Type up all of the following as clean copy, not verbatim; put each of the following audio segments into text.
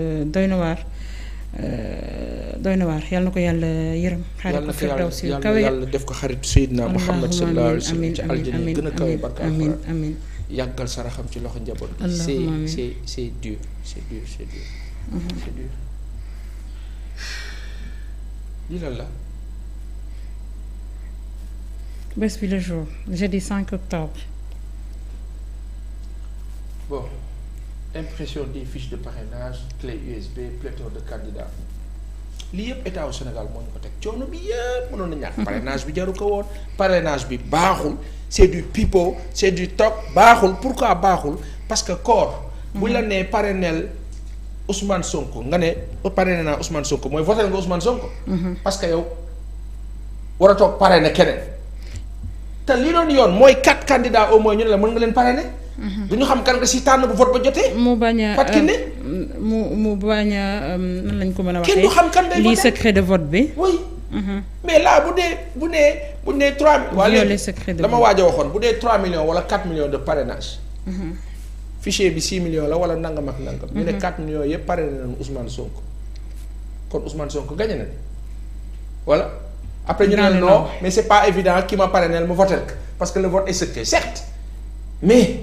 doy na waar yal na ko yàlla yërëm. xaaral ko firdawsi kawe yàlla def ko xarit Seydina Muhammad sallallahu alayhi wa sallam ci aljana gën a kawe barka amiin yàggal saraxam ci loxo njaboot bi. c'est dur. lii lan la. bés bi le jour jeudi 5 octobre. Bon, impression des fiches de parrainage, clé USB, pléthore de candidats. lii yëpp état au Sénégal moo ñu ko teg coono bi yëpp mënoon na ñàkk. parrainage bi jaru ko woon. parrainage bi baaxul c'est du pipeau c'est du toc baaxul pourquoi baaxul parce que corps. bu la nee parrainel Ousmane Sonko nga ne parrainé naa Ousmane Sonko mooy voté nga Ousmane Sonko. parce que yow war a toog parrainé keneen. te li doon yoon mooy 4 candidats au moins ñu ne la mën nga leen parrainer. du ñu xam kan nga si tànn bu vote ba jotee. mu bañ a mu bañ a nan lañ ko mën a waxee. kenn du xam kan ngay voté lii secret de vote bi. oui. mais là bu nee 3. violer secret de vote dama waaj a waxoon bu dee 3 millions wala 4 millions de parrainage. fichier bi 6 millions la wala nangam ak nangam. ñu ne 4 millions yëpp parrainé nañu Ousmane Sonko. kon Ousmane Sonko gagné na voilà. après ñu ne non mais c'est pas évident ki ma parrainé mu voté parce que le vote est secret certes mais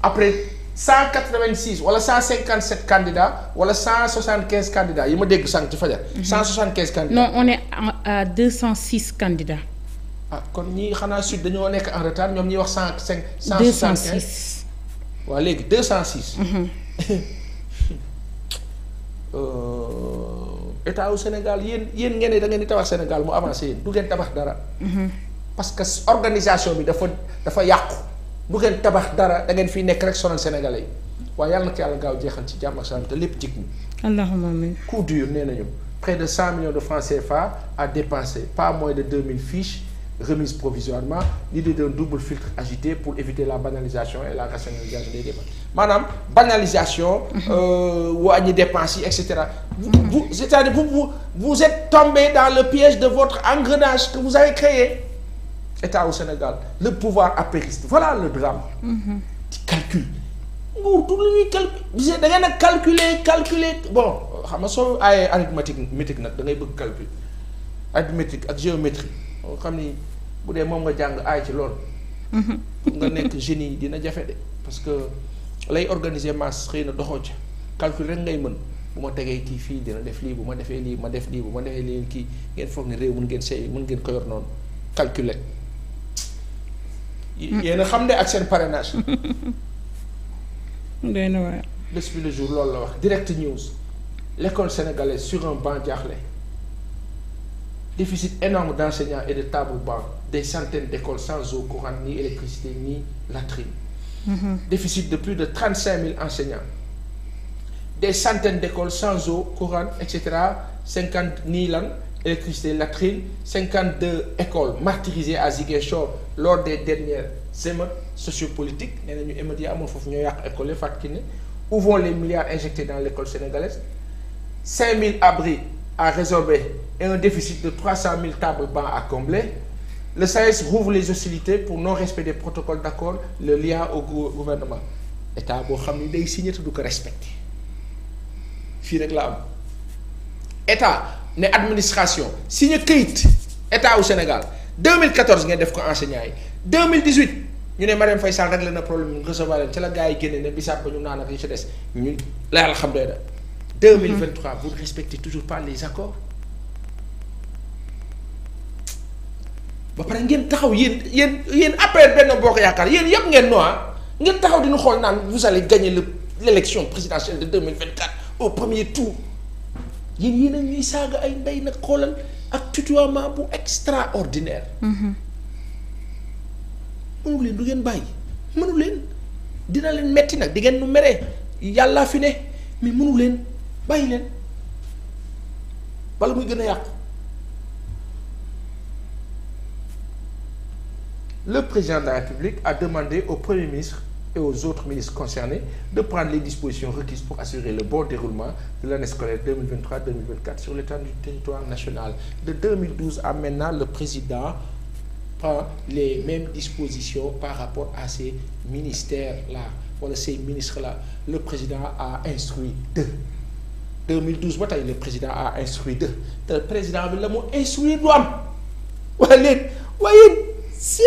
après 186 wala 157 candidats wala 175 candidats yi ma dégg sànq ci fajar. 175 candidats. non on est à 206 candidats. ah kon ñii xanaa sud dañoo nekk en retard ñoom ñuy wax 105. 206. waaw léegi 206. état au Sénégal yéen ngeen ne da ngeen di tabax Sénégal mu avancé yéen du ngeen tabax dara. parce que organisation bi dafa yàqu. du ngeen tabax dara da ngeen fiy nekk rek sonal sénégalais yi waaye yàlla na ko yàlla gaaw jeexal ci jàmm ak salaam te lépp jig ñu. allahumma amiin. coup dur nee nañu près de 100 millions de francs CFA à dépenser pas moins de 2000 fiches remises provisoirement l'idée d'un double filtre agité pour éviter la banalisation et la rationalisation des débats maanaam banalisation. wàññi dépenses yi et cetera. c'est-à-dire vous êtes tombé dans le piège de votre engrenage que vous avez créé. État au Sénégal le pouvoir apériste voilà le drame. ci calcul. nguur du lu ñuy calcul da ngeen a calculer bon xam nga soo aayee arithmétique nag da ngay bëgg calcul arithmétique ak géométrie xam ni bu dee moom nga jàng aay ci loolu. pour nga nekk génie dina jafe de parce que lay organiser masse xëy na doxoo ca calcul rek ngay mën bu ma tegee kii fii dina def lii bu ma defee lii ma def lii bu ma defee lii kii ngeen foog ne réew mën ngeen ko yor noonu calculer. yéen a xam ne ak seen parrainage. doy na waar. bés bi le jour loolu la wax direct news l'école sénégalaise sur un banc jaaxle déficit énorme d'enseignants et de tables-bancs des centaines d'écoles sans eau courante ni électricité ni latrine. Déficit de plus de 35 000 enseignants des centaines d'écoles sans eau courante et cetera 50 ni lan. électricité latrine 52 écoles martyrisées à Ziguinchor lors des dernières émeutes sociopolitiques nee nañu émeutes yi amoon foofu ñoo yàq école yi fàttali ne où vont les milliards injectés dans l'école sénégalaise 5000 abris à résorber et un déficit de 300 000 tables-bancs à combler le SAES rouvre les hostilités pour non-respect des protocoles d'accord le lien au gouvernement état boo xam ni day signé te du ko respecté fii rek la am état. ne administration signé këyit état au Sénégal 2014 ngeen def ko enseignants yi 2018 ñu ne Marième Faye Sall réglé na problème recevoir leen ci la gars yi génne ne bisaab ba ñu naan ak yi ci des ñu la yàlla xam doy da 2023 vous ne respectez toujours pas les accords ba pare ngeen taxaw yéen après Benno Bokk Yaakaar yéen yëpp ngeen ngeen taxaw di ñu xool naan vous allez gagner l'élection présidentielle de 2024 au premier tour. yéen a ñuy saaga ay ndey nag xoolal ak tutoiement bu extraordinaire. mënu leen du ngeen bàyyi mënu leen dina leen metti nag di ngeen nu meree yàllaa fi ne mais mënu leen bàyyi leen bala muy gën a yàqu. Le président de la République a demandé au Premier ministre et aux autres ministres concernés de prendre les dispositions requises pour assurer le bon déroulement de l'année scolaire 2023-2024 sur l'étendue du territoire national. De 2012 à maintenant, le président prend les mêmes dispositions par rapport à ces ministères-là, wala ces ministres-là. Le président a instruit d'eux 2012 ba tey le président a instruit te le président bi la mu instruire du am wala léegi waaye c'est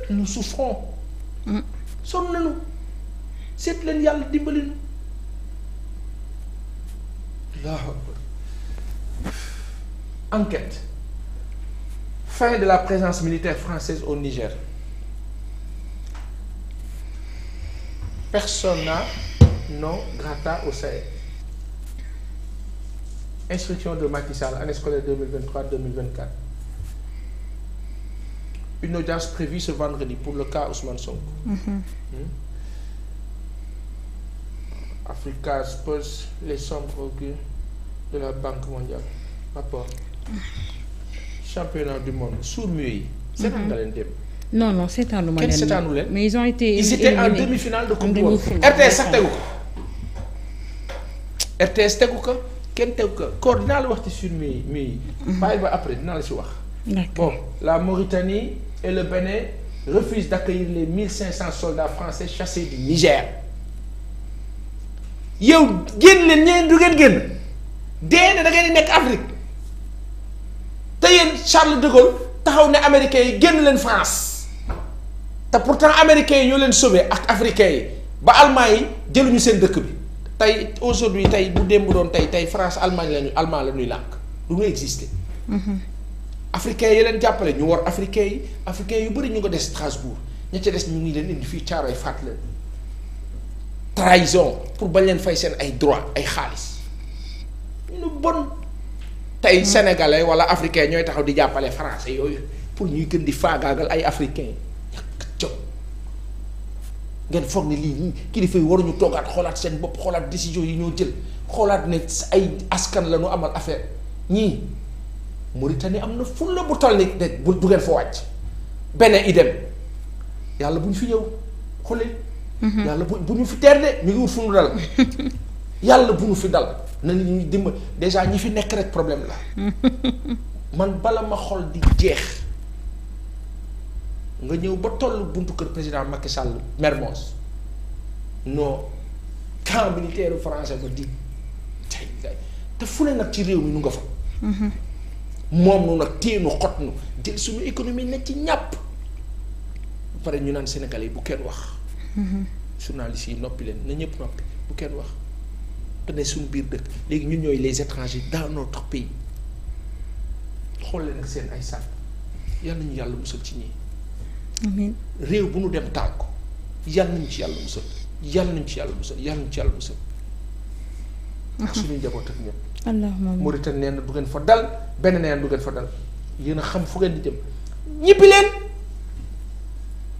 nous souffrons. sonn nañu seet leen yàlla dimbali nu. Enquête. Fin de la présence militaire française au Niger. Persona non grata au Sahel. Instruction de Macky Sall, année scolaire 2023-2024. Une audience prévue ce vendredi pour le cas Ousmane Sonko. Africa expose les sombres augures de la Banque mondiale. Rapport. Championnat du monde sourds-muets yi. seetaan nga leen dem. non seetaanu ma leen. kenn seetaanu leen. mais ils étaient en demi-finale de coupe du monde. RTS sax tegu ko. RTS tegu ko kenn tegu ko koor dinaa la wax ci sourds-muets yi. bàyyi ba après dinaa la si wax. Bon, la Mauritanie et le Bénin refusent d'accueillir les 1500 soldats français chassés du Niger. yow génn leen ñeneen du ngeen génn dee ne da ngeen di nekk Afrique te yéen Charles de Gaulle taxaw ne américains yi génn leen France te pourtant américains yi ñoo leen sauvé ak africains yi ba allemand yi jëluñu seen dëkk bi tey aujourd'hui tey bu démb doon tey France allemand la ñuy làkk du ñu exister. africains yi leen jàppale ñu war africains yu bëri ñu nga des Strasbourg ña ca des ñu ngi leen indi fii Caaroy faat leen trahison pour bañ leen fay seen ay droit ay xaalis ñu bon tey sénégalais wala africain ñooy taxaw di jàppale français yooyu pour ñuy gën di faagaagal ay africains yàq jot ngeen foog ne lii kilifa yi waruñu toogaat xoolaat seen bopp xoolaat décision yi ñoo jël xoolaat ne ay askan la ñu amal affaire ñii Mauritanie am na fulla bu toll ni bu ngeen fa wàcc beneen idem yàlla bu ñu fi ñëw xolli yàlla bu ñu fi teer de ñu ngi wut fu ñu dal yàlla bu ñu fi dal na nit ñi dimbal déjà ñi fi nekk rek problème la man bala ma xol di jeex nga ñëw ba toll buntu kër président Macky Sall Mermoz non camp militaire français ba di tey te fu ne nag ci réew mi nu nga fa moom nu nag téenu xot nu jël suñu économie ne ci ñàpp bu pare ñu naan Sénégalais yi bu kenn wax journalistes yi noppi leen na ñëpp noppi bu kenn wax te ne suñu biir dëkk léegi ñun ñooy les étrangers dans notre pays xool leen ak seen ay sànq yal nañu yàlla musal ci ñii amiin réew bu nu dem taal ko yal nañu ci yàlla musal yal nañu ci yàlla musal yal nañu ci yàlla musal ak suñu njaboot ak ñëpp allahumma Mauritanie nee na du ngeen fa dal benn nee na du ngeen fa dal yéen a xam fu ngeen di jëm ñibbi leen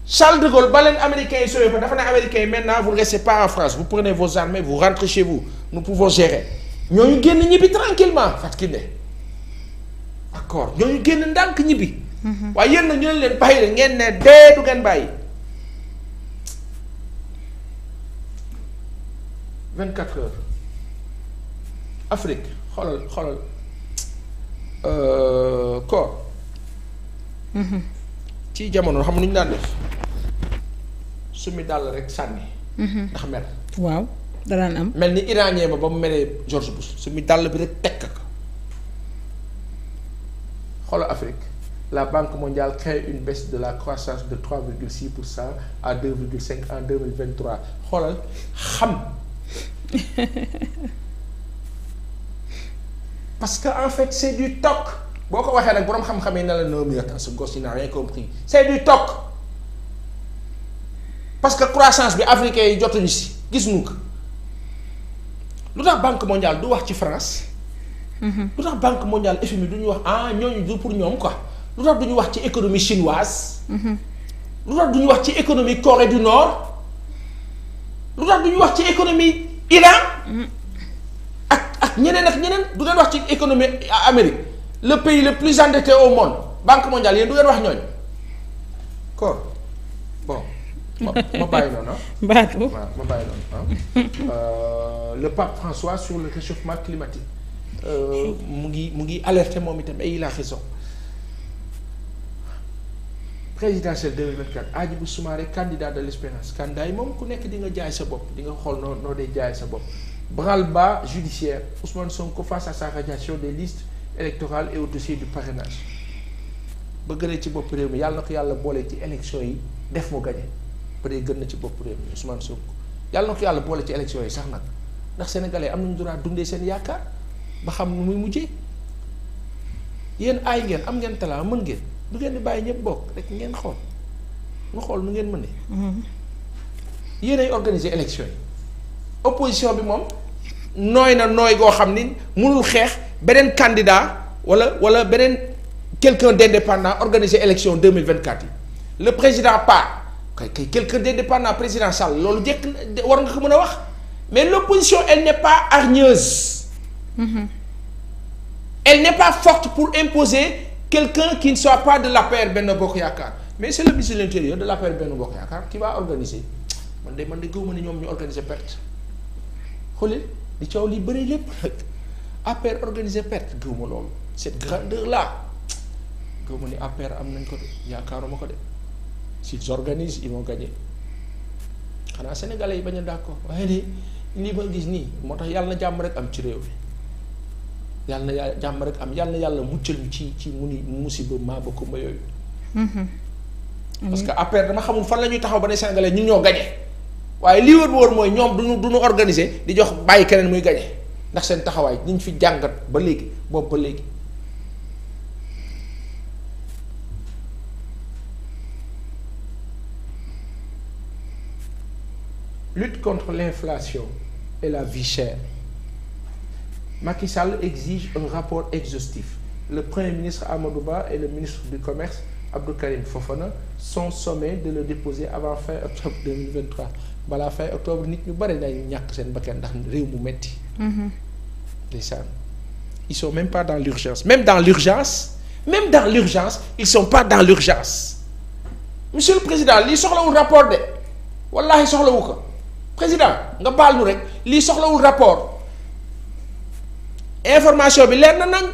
Charles de Gaulle ba leen américains yi sauvé fa dafa ne américains yi maintenant vous ne restez pas en France vous prenez vos armées vous rentrez chez vous nous pouvons gérer ñooñu génn ñibbi tranquillement Fatou Kiné d'accord ñooñu génn ndànk ñibbi waaye yéen na ñu leen bàyyi leen ngeen ne dee du ngeen bàyyi 24 heures Afrique xoolal koor ci jamono xam nu ñu daan def summi dàll rek sànni ndax mer waaw daraan am mel ni iranien ba mu meree George Bush summi dàll bi rek tekk ko xoolal Afrique la Banque mondiale crée une baisse de la croissance de 3,6% à 2,5 en 2023 xoolal xam parce que en fait c'est du toc boo ko waxee nag boroom xam-xam yi ne la non mais attends ce gosse il n'a rien compris c'est du toc parce que croissance bi africain yi jotuñu si gis nu ko lu tax banque mondiale du wax ci France lu tax banque mondiale FMI du ñu wax ñooñu du pour ñoom quoi lu tax du ñu wax ci économie chinoise lu tax du ñu wax ci économie Corée du Nord lu tax du ñu wax ci économie Iran ak ñeneen du ngeen wax ci économie Amérique le pays le plus endetté au monde banque mondiale yéen du ngeen wax ñooñu kon bon ma bàyyi noonu baatu waaw ma bàyyi noonu le pape François sur le réchauffement climatique mu ngi alerter moom itam et il a raison présidentielle 2024 Hadjibou Soumaré candidat de l'espérance candidat yi moom ku nekk di nga jaay sa bopp di nga xool noo dee jaay sa bopp branle-bas judiciaire Ousmane Sonko face à sa radiation des listes électorales et au dossier du parrainage bëgg na ci bopp réew mi yàlla na ko yàlla boole ci élection yi def mu gagné peut-être gën na ci bopp réew mi Ousmane Sonko yàlla na ko yàlla boole ci élection yi sax nag ndax sénégalais am nañu droit dundee seen yaakaar ba xam nu muy mujjee yéen aay ngeen am ngeen talent mën ngeen du ngeen di bàyyi ñëpp bokk rek ngeen xool nga xool nu ngeen mënee. yéen ay organiser élection yi opposition bi moom nooy na nooy goo xam ni mënul xeex beneen candidat wala beneen quelqu'un d'indépendant organiser élection 2024 yi le président part kay quelqu'un d'indépendant président Sall loolu jekk war nga ko mën a wax mais l'opposition elle n'est pas hargneuse. Elle n'est pas forte pour imposer quelqu'un qui ne soit pas de l'APR Benno Bokk Yaakaar mais c'est le ministre de l'Intérieur de l'APR Benno Bokk Yaakaar qui va organiser man de gëw ma ne ñoom ñu organiser perte xoolal di coow li bëri lépp nag APR organiser perte gëw ma loolu cette grandeur là gëw ma ni APR am nañ ko de yaakaaruma ko de s'ils organisent ils vont gagner xanaa sénégalais yi bañ a d'accord waaye de lii ma gis nii moo tax yàlla na jàmm rek am ci réew mi yàlla na jàmm rek am yàlla na yàlla muccal ñu ci musiba maa ba kumba yooyu. parce que APR dama xamul fan la ñuy taxaw ba ne sénégalais ñun ñoo gagné waaye lii wër bu wër mooy ñoom duñu organiser di jox bàyyi keneen muy gagné ndax seen taxawaay ñu fi jàngat ba léegi boobu ba léegi. Lutte contre l'inflation et la vie chère. Macky Sall exige un rapport exhaustif. Le Premier ministre Amadou Ba et le ministre du Commerce Abdou Karim Fofana sont sommés de le déposer avant fin octobre 2023 balaa fin octobre nit ñu bari nañu ñàkk seen bakkan ndax réew mu metti ndeysaan ils sont même pas dans l'urgence même dans l'urgence ils sont pas dans l'urgence monsieur le président lii soxlawul rapport de wallaahi soxlawu ko président nga baal nu rek lii soxlawul rapport information bi leer na nañ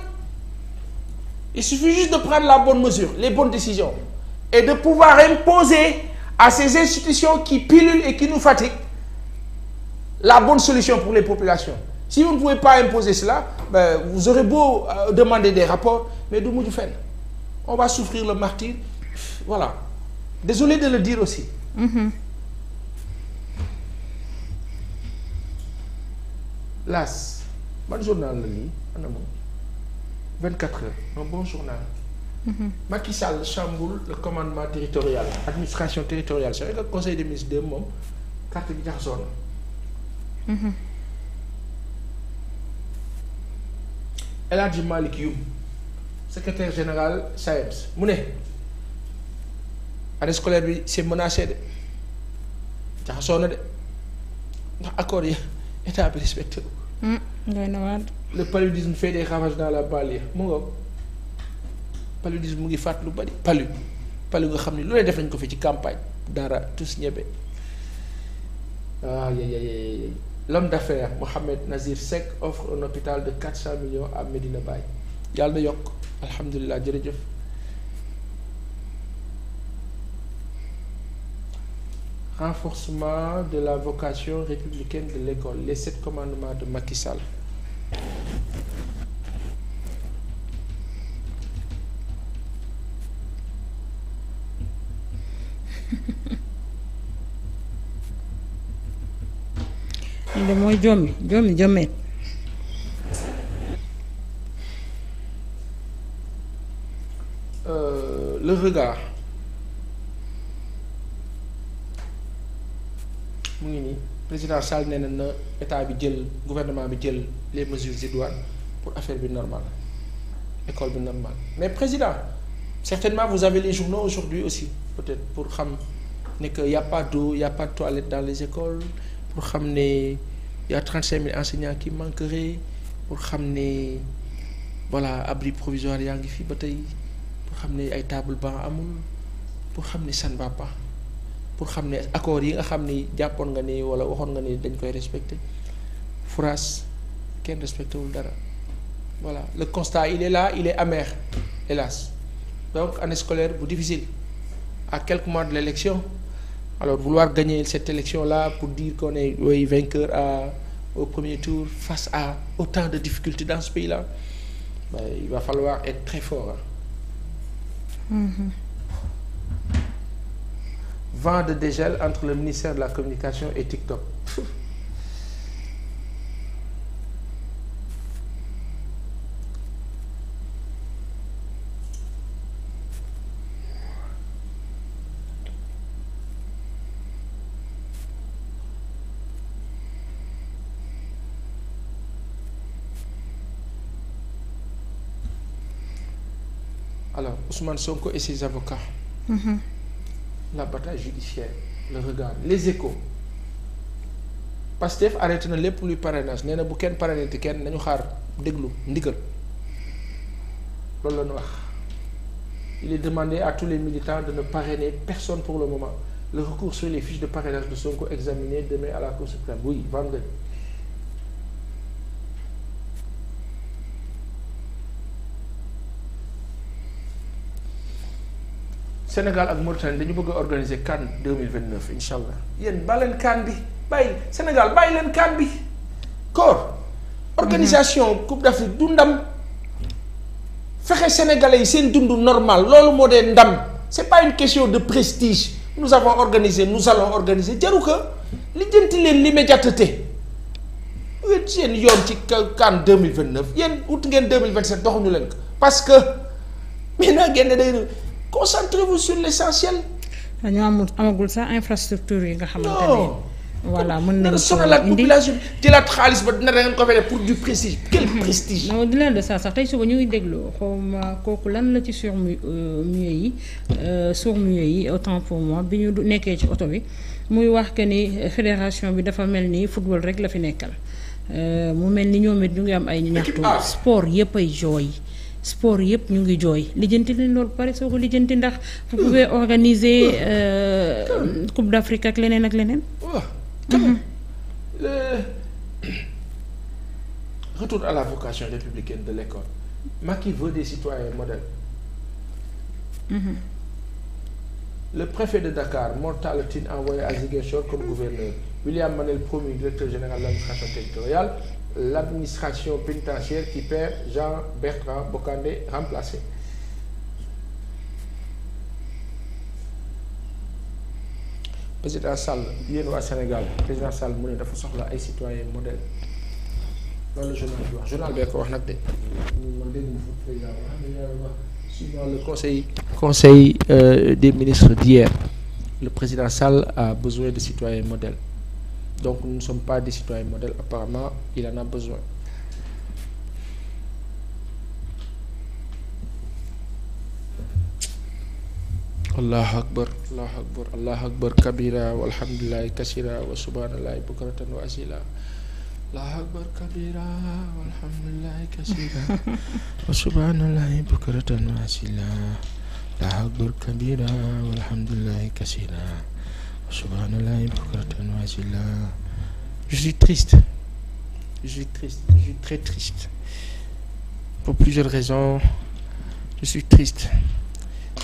il suffit juste de prendre la bonne mesure les bonnes décisions et de pouvoir imposer à ces institutions qui pilulent et qui nous fatiguent la bonne solution pour les populations si vous ne pouvez pas imposer cela vous aurez beau demander des rapports mais du mujj fenn on va souffrir le martyre voilà désolé de le dire aussi. L'As ban journal la lii ana moom 24 heures un bon journal. Macky Sall chamboule le commandement territorial administration territoriale c'est vrai que conseil des ministres de moom carte bi jaxasoo na. El Hadji Malick Youm secrétaire général SAEMS mu ne année scolaire bi c'est menacé de jaxasoo na de ndax accord yi état bi respecté ko. Le paludisme fait des ravages dans la banlieue mu ngoog paludisme mu ngi fàtt lu bari palu nga xam ne lu ne def nañ ko fi ci campagne dara tous ñebe l'homme d'affaires Mohamed Nazir Seck offre un hôpital de 400 millions à Medina Baye yàlla na yokk alhamdulilah jërëjëf. Renforcement de la vocation républicaine de l'école les 7 commandements de Macky Sall. de mooy jommeet. Le regard. mu ngi nii président Sall nee na état bi jël gouvernement bi jël les mesures idoines pour affaire bi normale école bi normale mais président certainement vous avez les journaux aujourd'hui aussi peut-être pour xam ne que y a pas d'eau y a pas de toilettes dans les écoles pour xam ne y a 35 000 enseignants qui manqueraient pour xam ne voilà abri provisoire yaa ngi fi ba tey pour xam ne ay table banc amul pour xam ne ça ne va pas pour xam ne accords yi nga xam ni jàppoon nga ni wala waxoon nga ni dañ koy respecter France kenn respecté wul dara voilà le constat il est là il est amer hélas donc année scolaire bu difficile à quelques mois de l'élection alors vouloir gagner cette élection là pour dire qu'on est oui vainqueur au premier tour face à autant de difficultés dans ce pays-là, il va falloir être très fort. Vent de dégel entre le ministère de la Communication et TikTok. Alors, Ousmane Sonko et ses avocats. La bataille judiciaire, le regard, les échos. Pastef arrêté na lépp luy parrainage nee na bu kenn parrainé te kenn nañu xaar déglu ndigal loolu la ñu wax. Il est demandé à tous les militants de ne parrainer personne pour le moment. Le recours sur les fiches de parrainage de Sonko examiné demain à la Cour suprême. Oui, vendredi. Sénégal ak Mauritanie dañu bëgg a organiser CAN 2029 incha allah yéen ba leen CAN bi bàyyi Sénégal bàyyi leen CAN bi koor organisation Coupe d'Afrique du ndam fexe sénégalais yi seen dund normal loolu moo dee ndam c'est pas une question de prestige nous avons organisé nous allons organiser jaru ko lijjanti leen l'immédiateté yéen seen yoon ci CAN 2029 yéen ut ngeen 2027 doxuñu leen ko parce que maintenant ngeen ne day concentrez-vous sur l'essentiel. dañoo amagul sax infrastructure yi nga xamante ne. voilà mën nañu sonal population jëlaat xaalis ba dina ngeen ko fay pour du prestige. Quel prestige. non dina de ça sax tey suba ñu ngi déglu xawma kooku lan la ci sourds-muets yi autant pour moi bi ñu nekkee ci oto bi muy wax que ni fédération bi dafa mel ni football rek la fi nekkal mu mel ni ñoom it ñu ngi am ay ñaxtu. sport yëpp ay jooy. sport yëpp ñu ngi jooy lijjanti leen loolu pare soo ko lijjanti ndax vous pouvez organiser Coupe d'Afrique ak leneen ak leneen. waaw. Retour à la vocation républicaine de l'école. Macky veut des citoyens modèles. Le préfet de Dakar, Mor Talla Tine, envoyé à Ziguinchor comme gouverneur. William Manel promu directeur général de l'administration territoriale. L'administration pénitentiaire qui perd Jean-Bertrand Bokandé remplacé. Président Sall yéen waa Sénégal président Sall mu ne dafa soxla ay citoyens modèles loolu la journal bi wax journal bee ko wax nag de man dégg nga fa président wax suivant le conseil des ministres d'hier le président Sall a besoin de citoyens modèles. Donc nous ne sommes pas des citoyens modèles, apparemment il en a besoin. Allahu akbar, Allahu akbar, Allahu akbar kabira walhamdulillahi kasira wa subhanallahi bukratan wa asila. Allahu akbar kabira walhamdulillahi kasira wa subhanallahi bukratan wa asila. Allahu akbar kabira walhamdulillahi kasira. Subhanallah, je suis triste. Je suis très triste. Pour plusieurs raisons, je suis triste.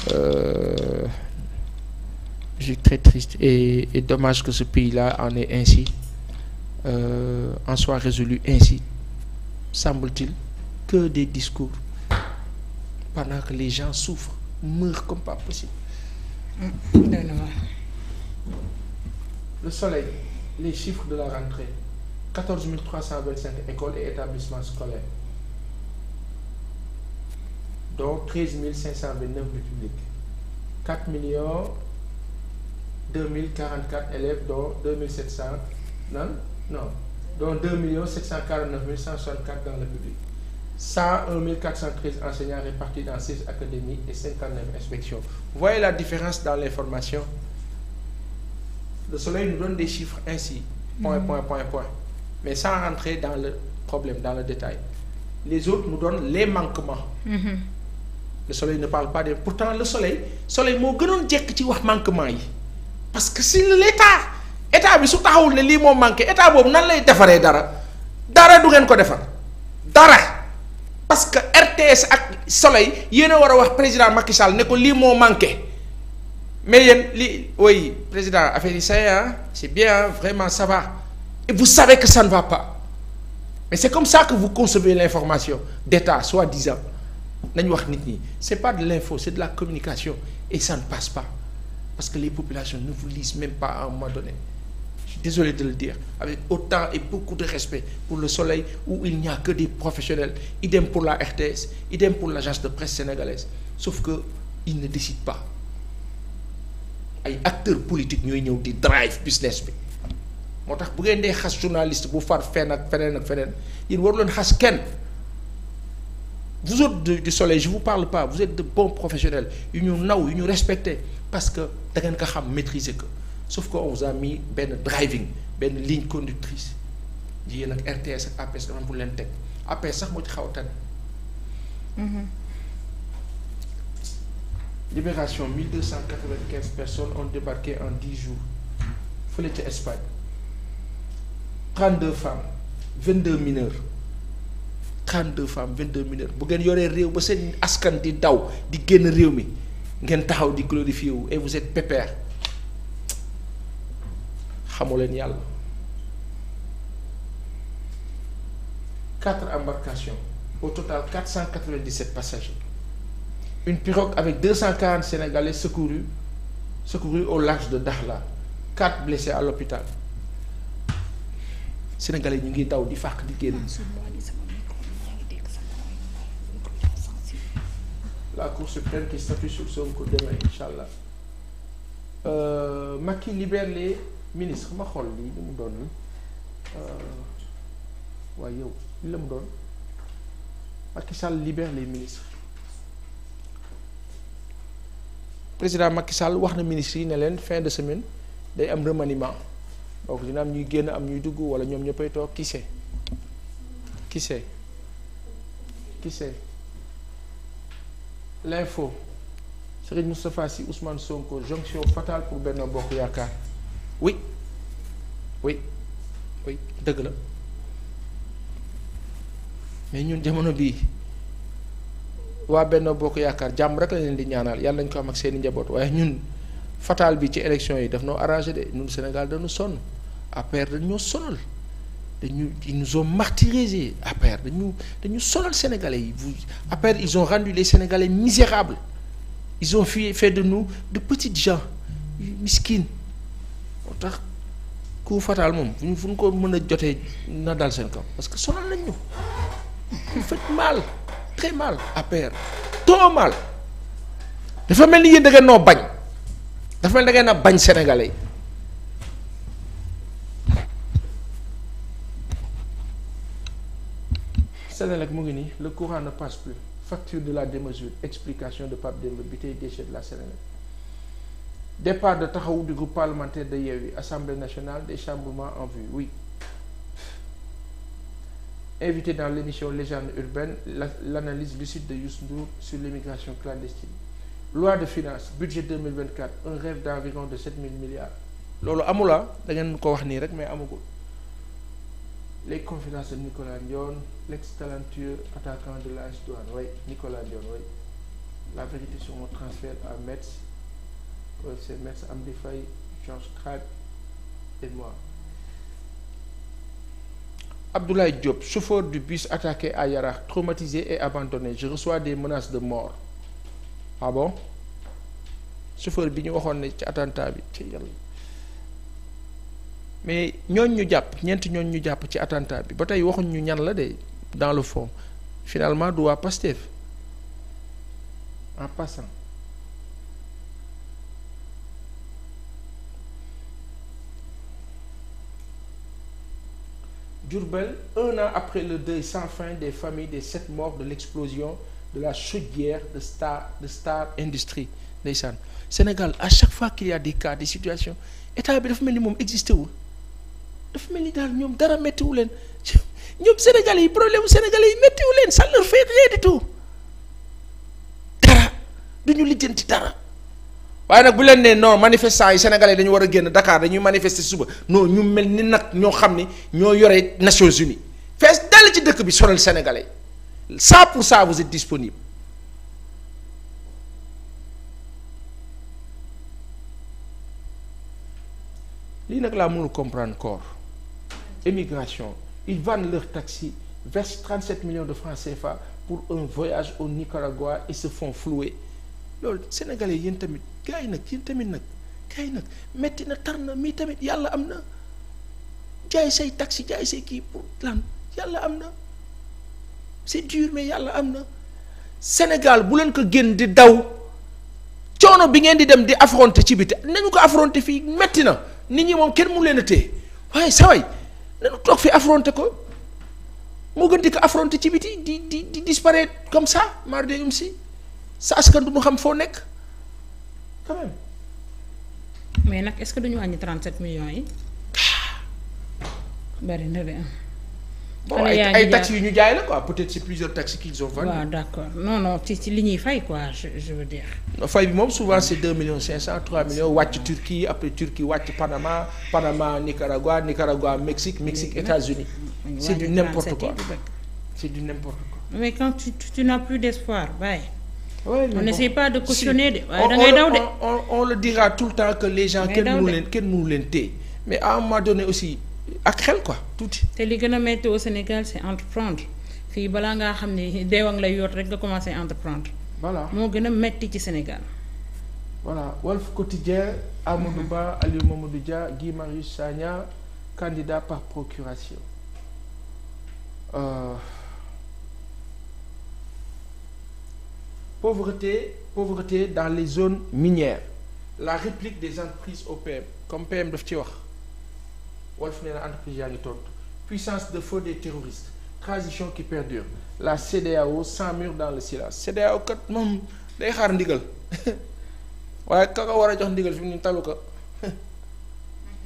Je suis très triste et dommage que ce pays-là en est ainsi, en soit résolu ainsi. Semble-t-il que des discours pendant que les gens souffrent, meurent comme pas possible. Le Soleil, les chiffres de la rentrée, 14 325 écoles et établissements scolaires, dont 13 529 du public, 4 2044 élèves, dont 2700, dont 2 749 164 dans le public, 101 413 enseignants répartis dans 6 académies et 59 inspections. Vous voyez la différence dans l'information? Le Soleil nous donne des chiffres ainsi, point, mais sans rentrer dans le problème, dans le détail. Les autres nous donnent les manquements. Le Soleil ne parle pas de... Pourtant, le Soleil moo gënoon jekk ci wax manquement yi. Parce que si état bi su taxawul ne lii moo manqué état boobu nan lay defaree dara du ngeen ko defar dara. Parce que RTS ak Soleil yéen a war a wax président Macky Sall ne ko lii moo manqué. Mais oui, président, affaire yi c'est bien, vraiment ça va. Et vous savez que ça ne va pas. mais c'est comme ça que vous concevez l'information d'État soi-disant nañ wax nit ñi c'est pas de l'info, c'est de la communication et ça ne passe pas parce que les populations ne vous lisent même pas à un moment donné. Je suis désolé de le dire avec autant et beaucoup de respect pour le Soleil où il n'y a que des professionnels, idem pour la RTS, idem pour l'agence de presse sénégalaise, sauf que ils ne décident pas. Ay acteurs politiques ñooy ñëw di drive business bi moo tax bu ngeen dee xas journaliste bu far fenn ak feneen ak feneen yéen waru leen xas kenn. Vous autres du Soleil je vous parle pas, vous êtes de bons professionnels yu ñu naw yu ñu respecté parce que da ngeen ko xam maîtriser que sauf que on vous a mis benn driving benn ligne conductrice ji yéen ak RTS ak APS dama pour leen teg APS sax moo ci xaw a tane. Libération 1295 personnes ont débarqué en 10 jours fële ca Espagne 32 femmes 22 mineurs 32 femmes 22 mineurs bu ngeen yoree réew ba seen askan di daw di génn réew mi ngeen taxaw di glorifier wu et vous êtes pépère xamu leen yàlla. 4 embarcations au total 497 passagers. Une pirogue avec 240 Sénégalais secourus au large de Dakhla 4 blessés à l'hôpital. Sénégalais ñu ngi daw di fàq di génn. La Cour suprême qui statue sur Sonko demain inchallah. Macky libère les ministres ma xool lii li mu doon ni waaye yow li la mu doon Macky Sall libère les ministres. Président Macky Sall wax na ministres yi ne leen fin de semaine day am remaniement donc dina am ñuy génn am ñuy dugg wala ñoom ñëppay toog qui sait l'info Serigne Moustapha Sy Ousmane Sonko jonction fatale pour Benno Bokk Yaakaar oui dëgg la mais ñun jamono bii waa Benno Bokk Yaakaar jàmm rek la leen di ñaanal yàlla nañ ko am ak seeni njaboot waaye ñun fatal bi ci élection yi daf noo arrangé de ñun Sénégal dañu sonn APR dañoo sonal ils nous ont martyrisés APR dañu sonal Sénégalais yi APR ils ont rendu les Sénégalais misérables ils ont fait de nous de petites gens miskin moo tax coup fatal moom fu ñu ko mën a jotee na dal seen kaw parce que sonal nañ ñu vous faites mal très mal APR trop mal dafa mel ni yéen da ngeen noo bañ dafa mel ni da ngeen a bañ Sénégalais yi. Sénélec mu ngi nii le courant ne passe plus facture de la démesure explication de Pape Demba bi tey déchet de la Sénélec départ de taxawu du groupe parlementaire de Yewwi Assemblée nationale déchamboulement en vue oui. Invité dans l'émission Légende urbaine l'analyse lucide de Youssou Ndour sur l'immigration clandestine. Loi de finances budget 2024 un rêve d'environ de 7000 milliards. loolu amula da ngeen ko wax nii rek mais amagul. Les confidences de Nicolas Ndione l'ex-talentueux attaquant de l'AS Douanes oui Nicolas Ndione oui. La vérité sur mon transfert à Metz c'est Metz Amdi Faye Georges Crabbe et moi. Abdoulaye Diop, chauffeur du bus attaqué à Yarakh, traumatisé et abandonné. Je reçois des menaces de mort. Ah bon? Chauffeur bi ñu waxoon ne ci attentat bi ci yàlla. Mais ñooñ ñu jàpp ñeenti ñooñ ñu jàpp ci attentat bi ba tey waxuñ ñu ñan la de dans le fond. Finalement du waa Pastef. En passant. Diourbel, un an après le deuil sans fin des familles des 7 morts de l'explosion de la chaudière de Star Industrie ndeysaan Sénégal à chaque fois qu'il y a des cas des situations état bi dafa mel ni moom existé wul dafa mel ni daal ñoom dara méttiwu leen ñoom Sénégalais yi problème mu Sénégalais yi méttiwu leen ça leur fait rien du tout dara du ñu lijjanti dara. waaye nag bu leen nee non manifestants yi sénégalais dañu war a génn Dakar dañuy manifester suba non ñu mel ni nag ñoo xam ni ñoo yore Nations Unies fees dell ci dëkk bi sonal sénégalais ça pour ça vous êtes disponible. lii nag laa mënul comprendre corps émigration ils vendent leur taxi, versent 37 millions de francs CFA pour un voyage au Nicaragua et se font flouer loolu sénégalais yéen tamit gars yi nag yéen tamit nag gars yi nag metti na tar na mii tamit yàlla am na jaay say taxi jaay say kii pour lan yàlla am na c'est dur mais yàlla am na Sénégal bu leen ko génn di daw coono bi ngeen di dem di affronter ci biti nañu ko affronter fii metti na nit ñi moom kenn mu leen a téye waaye saway nañu toog fi affronter ko moo gën di ko affronter ci biti di disparaître comme ça mar de si sa askan du ñu xam foo nekk quand même. mais nag est-ce que duñu wàññi 37 millions yi. bari na de. bon ay taxes yu ñu jaay la quoi peut-être c'est plusieurs taxes qu'ils ont vendues. waaw d'accord non ci li ñuy fay quoi je veux dire. fay bi moom souvent c'est 2 millions 500 3 millions wàcc Turquie après Turquie wàcc Panama Nicaragua Mexique États-Unis c'est du n'importe quoi c'est du n'importe quoi. mais quand tu n'as plus d'espoir bàyyi. Ouais, on n'essaie pas de cautionner de. waaye da ngay daw de on le dira tout le temps que les gens kenn mënu leen téye mais à un moment donné aussi ak xel quoi tuuti. te li gën a métti au Sénégal c'est entreprendre fii balaa ngaa xam ne deewang lay yor rek nga commencer entreprendre. voilà moo gën a métti ci Sénégal. voilà Walf Quotidien Amadou Ba Aliou Mamadou Dia Guy Marius Sagna candidat par procuration. Pauvreté dans les zones minières la réplique des entreprises au PM comme PM daf ci wax Walf nee na entreprise yaa ngi tontu puissance de feu des terroristes transition qui perdure la CEDEAO s'emmure dans le silence CEDEAO kat moom day xaar ndigal waaye ka ko war a jox ndigal fi mu ne talu ko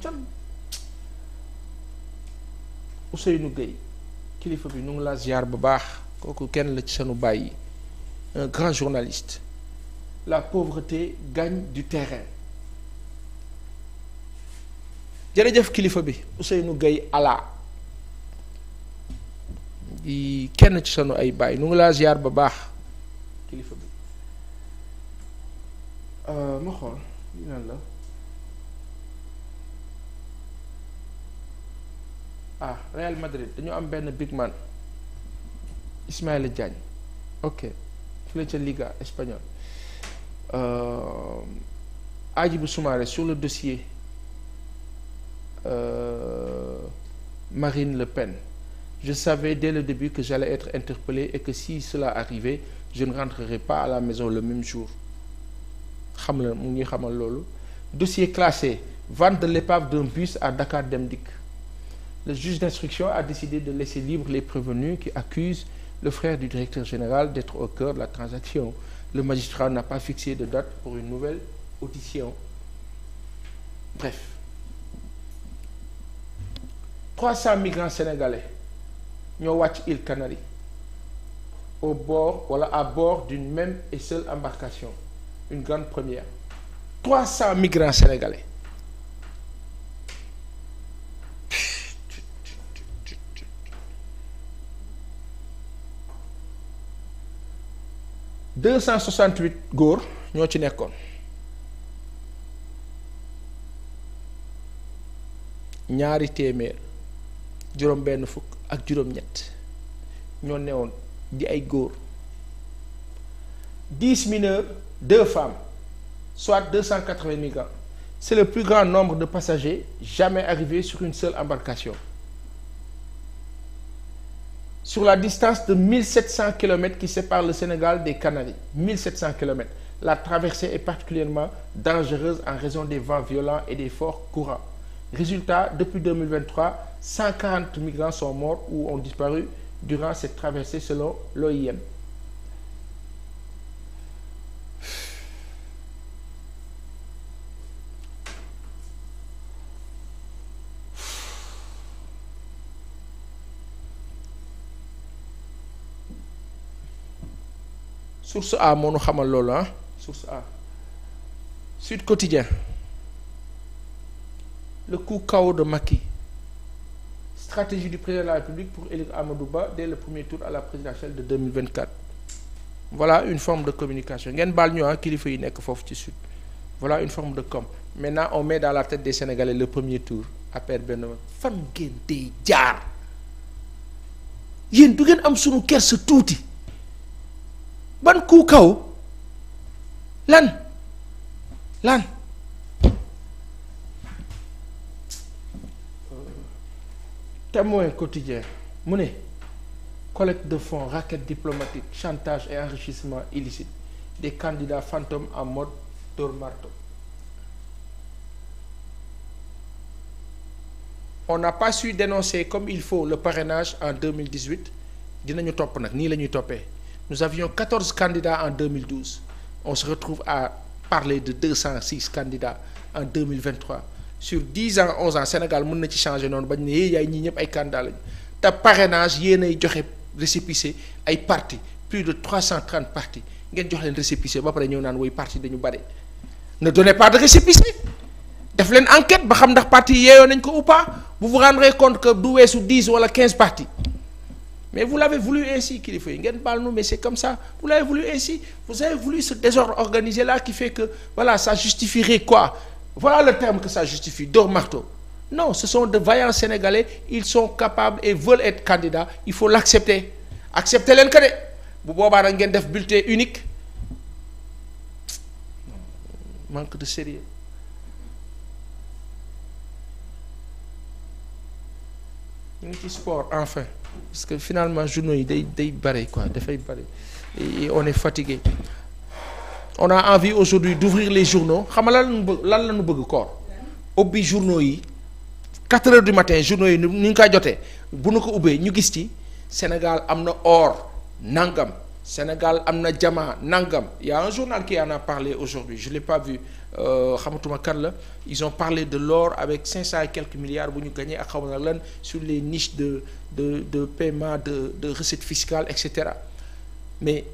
can Ousseynou Gueye kilifa bi nu ngi la ziar bu baax kooku kenn la ci sunu bàyyi un grand journaliste la pauvreté gagne du terrain jërëjëf kilifa bi Ousseynou Gueye ala di kenn ci sunu ay baay nu ngi laa ziar ba baax kilifa bi ma xool li nan la Real Madrid dañu am benn big man Ismaïla Diagne ok fële ca Liga espagnole Hadjibou Soumaré sur le dossier Marine Le Pen je savais dès le début que j'allais être interpellé et que si cela arrivait je ne rentrerai pas à la maison le même jour xam la mu ngi xamal loolu dossier classé vente de l'épave d'un bus à Dakar Dem Dikk le juge d'instruction a décidé de laisser libre les prévenus qui accusent le frère du directeur général d'être au cœur de la transaction. Le magistrat n'a pas fixé de date pour une nouvelle audition. Bref. 300 migrants sénégalais ñoo wàcc îles Canaries au bord wala à bord d'une même et seule embarcation. Une grande première. 300 migrants sénégalais. deux 268 góor ñoo ci nekkoon ñaari téeméer juróom benn fukk ak juróom-ñett ñoo newoon di ay góor 10 mineurs 2 femmes soit 280 migrants c'est le plus grand nombre de passagers jamais arrivés sur une seule embarcation. Sur la distance de 1700 km qui sépare le Sénégal des Canaries, 1700 km, la traversée est particulièrement dangereuse en raison des vents violents et des forts courants. Résultat, depuis 2023, 140 migrants sont morts ou ont disparu durant cette traversée selon l'OIM. Source A moo nu xamal loolu Source A Sud Quotidien le coup KO de Macky stratégie du président de la République pour élire Amadou Ba dès le premier tour à la présidentielle de 2024 voilà une forme de communication ngeen baal ñu kilifa yi nekk foofu ci sud voilà une forme de com maintenant on met dans la tête des Sénégalais le premier tour APR benn fan ngeen dee jaar yéen du ngeen am sunu kersa tuuti ban ku kaw lan Témoin quotidien mu ne collecte de fonds raquette diplomatique chantage et enrichissement illicite des candidats fantômes en mode dóor marteau. On n'a pas su dénoncer comme il faut le parrainage en 2018 dinañu topp nag nii la ñuy toppee. Nous avions 14 candidats en 2012 on se retrouve à parler de 206 candidats en 2023 sur 10 ans 11 ans Sénégal mën na ci changer noonu bañ ne yaay ñii ñëpp ay candidats lañu te parrainage yéen ay joxe récépissé ay partis plus de 330 partis ngeen jox leen récépissé ba pare ñëw naan woy parti dañu bari ne donnez pas de récépissé def leen enquête ba xam ndax parti yeeyoo nañ ko ou pas vous vous rendrez compte que du weesu 10 wala 15 partis mais vous l'avez voulu ainsi kilifa yi ngeen baal nu mais c'est comme ça vous l'avez voulu ainsi vous avez voulu ce désordre organisé là qui fait que voilà ça justifierait quoi voilà le terme que ça justifie dóor marteau non ce sont de vaillants Sénégalais ils sont capables et veulent être candidats il faut l'accepter accepter leen que de bu boobaa nag ngeen def bulletin unique manque de sérieux ñu ngi ci sport enfin parce que finalement journaux yi day bare quoi dafay bare et on est fatigué on a envie aujourd'hui d'ouvrir les journaux xam nga lan la ñu bëgg koor ubbi journaux yi 4 heures du matin journaux yi ni ñu koy jotee bu nu ko ubbee ñu gis ci Sénégal am na or nangam Sénégal am na diamant nangam il y a un journal qui en a parlé aujourd'hui je l'ai pas vu xamatuma kan la ils ont parlé de l'or avec 500 et quelques milliards bu ñu gagné ak xaw ma lan sur les niches de paiement de recettes fiscales etc mais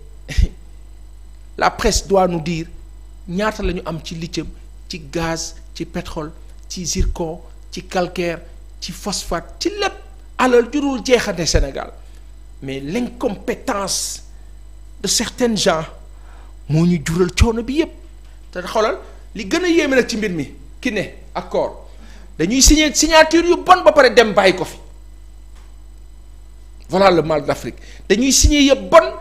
la presse doit nous dire ñaata la ñu am ci lithium ci gaz ci pétrole ci zircon ci calcaire ci phosphate ci lépp alal jurul jeexante Sénégal mais l'incompétence de certains gens moo ñu jural coono bi yépp te xoolal li gën a yéeme nag ci mbir mi ki ne accord dañuy signature yu bon ba pare dem bàyyi ko fi voilà le mal d'Afrique dañuy signer yëpp bon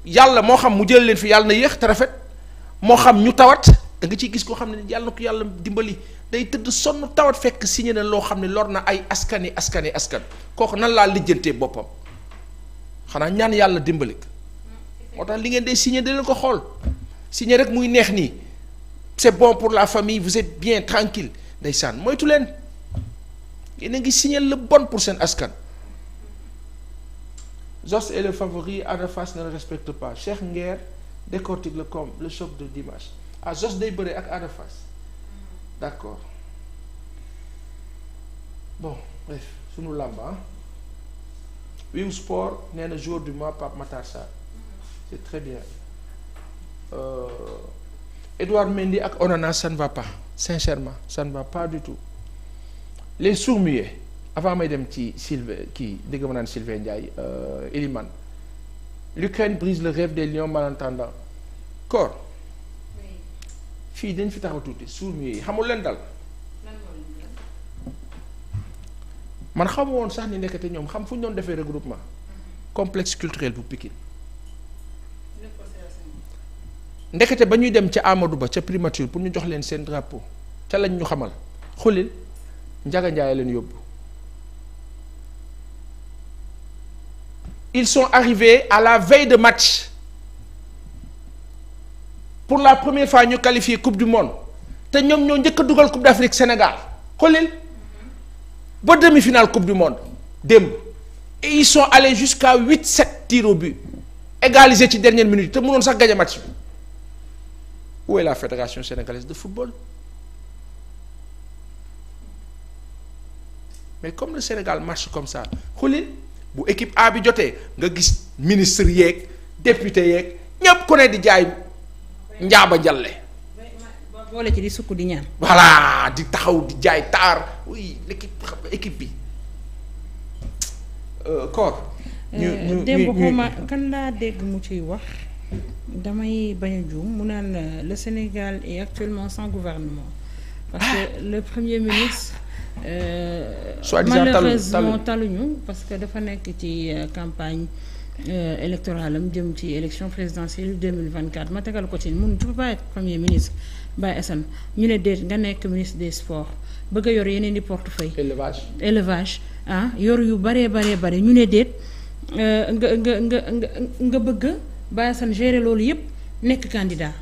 yàlla moo xam mu jël leen fi yàlla na yéex te rafet moo xam ñu tawat da nga ciy gis koo xam ne yàlla na ko yàlla dimbali day tëdd sonn tawat fekk signé na loo xam ne lor na ay askan kooku nan laa lijjantee boppam xanaa ñaan yàlla dimbali ko moo tax li ngeen day signé da leen ko xool signé rek muy neex nii c'est bon pour la famille vous êtes bien tranquille ndeysaan moytu leen yéen a ngi signé le bon pour seen askan. Zoss est le favori Ada Fass ne le respecte pas Cheikh Nguer décortique le choc de dimanche Zoss day bëre ak Ada Fass d'accord bon bref sunu làmba Wiw Sport nee na joueur du mois Pape Matar Sarr c'est très bien Edouard Mendy ak Onana ça ne va pas sincèrement ça ne va pas du tout les sourds-muets avant may dem ci Sylvain kii dégg ma naan Sylvain Ndiaye Elimane l'Ukraine brise le rêve des lions malentendants Kor fii dañ fi taxaw tuuti sourds-muets yi xamul leen dal man xamu woon sax ni nekkate ñoom xam fu ñu doon defee regroupement complexe culturel bu Pikine ndekete ba ñuy dem ca Amadou Ba ca primature pour ñu jox leen seen drapeau ca lañ ñu xamal xulil Njaga Njaay leen yóbbu ils sont arrivés à la veille de match pour la première fois ñu qualifié coupe du monde te ñoom ñoo njëkk a dugal coupe d'Afrique Sénégal xulil ba demi-finale coupe du monde démb et ils sont allés jusqu'à 8-7 tirs au but égalisé ci dernière minute te mënoon sax gagner match bi où est la fédération sénégalaise de football mais comme le Sénégal marche comme ça xulil bu équipe A bi jotee nga gis ministre yeeg député yeeg ñépp ku ne di jaay njaaba njalle boole ci di sukk di ñaan voilà di taxaw di jaay taar oui l'équipe xam nga équipe bi koor ñu démb xuma kan laa dégg mu ciy wax damay bañ a juum mu naan le Sénégal est actuellement sans gouvernement parce que le premier ministre malheureusement taluñu parce que dafa nekk ci campagne électorale am jëm ci élection présidentielle 2024 ma tegal ko ci mun tu peux pas être premier ministre Baye Assane ñu ne déet nga nekk ministre des sports bëgg a yor yeneen di portefeuille élevage yor yu bare ñu ne déet nga bëgg Baye Assane gérer loolu yépp nekk candidat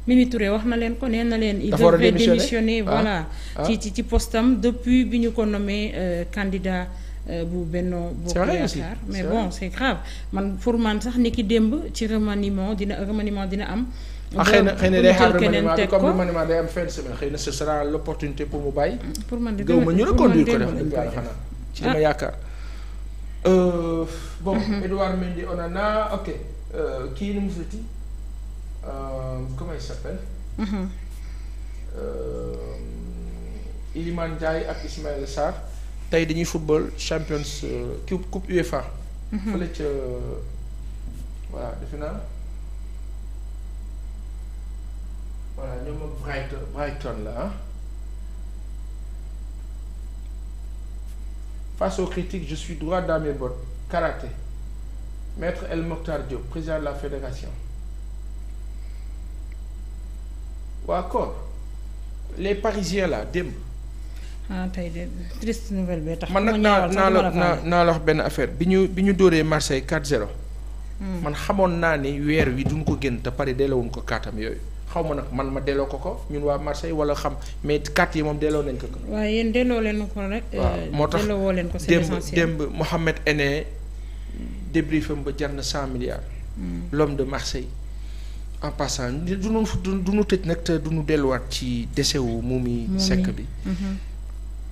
Mimi Touré wax na leen ko nee na leen il devait démissionner voilà ci postam depuis bi ñu ko nommé candidat bu Benno Bokk Yaakaar mais bon c'est grave man pour man sax ni ki démb ci remaniement dina am xëy na day xaar remaniement bi comme remaniement day am fin de semaine xëy na ce sera l'opportunité pour mu bàyyi pour man gëw ma ñu reconduire ko def dëgg yàlla xanaa ci li ma yaakaar bon Edouard Mendy Onana ok kii nu mu tuddati comment il s'appelle Iliman Ndiaye ak Ismaïla Sarr tey dañuy football Champions coupe UEFA fële ca voilà defe naa voilà ñoom ak Brighton la face aux critiques je suis droit dans mes bottes karaté Maître El Mokhtar Diop président de la fédération waa kon les Parisiens là démb. tey de triste nouvelle bi tax. man nag naa la wax benn affaire bi ñu dóoree Marseille 4-0. man xamoon naa ni weer wi duñ ko génn te pare delloowuñ ko kaatam yooyu xaw ma nag man ma delloo ko ñun waa Marseille wala xam mais kaat yi moom delloo nañ ko. waaye yéen delloo leen ko rek. waaw moo tax delloo leen ko c'est essentiel démb Mohamed Ene débriefam ba jar na 100 milliards. L'homme de Marseille. en passant du nu tëj nag te du nu delluwaat ci décès wu Momy Seck bi.